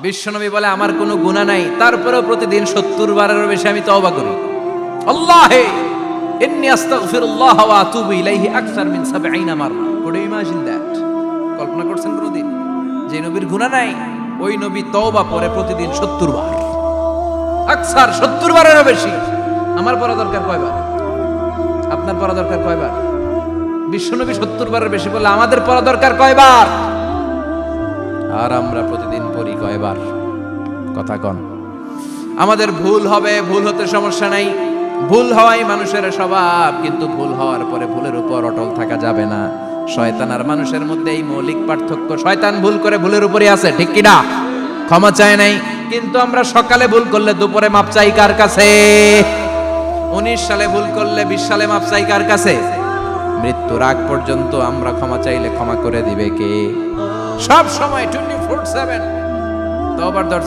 বিশ্বনবী বলে আমার কোনো গুনাহ নাই, তারপরেও প্রতিদিন 70 বারেরও বেশি আমি তওবা করি। আল্লাহে ইন্নী আস্তাগফিরুল্লাহ ওয়া আতুবু ইলাইহি আকসার মিন 70 মাররা। Could you imagine that? কল্পনা করছেন কোনদিন যে নবীর গুনাহ নাই ওই নবী তওবা পড়ে প্রতিদিন 70 বার, আকসার 70 বারেরও বেশি। আমার পড়া দরকার কয়বার? আপনার পড়া দরকার কয়বার? বিশ্বনবী 70 বারের বেশি বলে আমাদের পড়া দরকার কয়বার? আর আমরা প্রতিদিন পড়ি কয়বার? কথা কন। আমাদের ভুল হবে, ভুল হতে সমস্যা নাই, ভুল হওয়াই মানুষের স্বভাব, কিন্তু ভুল হওয়ার পরে ভুলের উপর অটল থাকা যাবে না। শয়তান আর মানুষের মধ্যে এই মৌলিক পার্থক্য। শয়তান ভুল করে ভুলের উপরই আছে, ঠিক কি না? ক্ষমা চায় নাই, কিন্তু আমরা সকালে ভুল করলে দুপুরে মাপ চাই কার কাছে? 19 সালে ভুল করলে 20 সালে মাপ চাই কার কাছে? মৃত্যুর আগ পর্যন্ত আমরা ক্ষমা চাইলে ক্ষমা করে দিবে কে? সব সময় 24/7 তওবার দরজা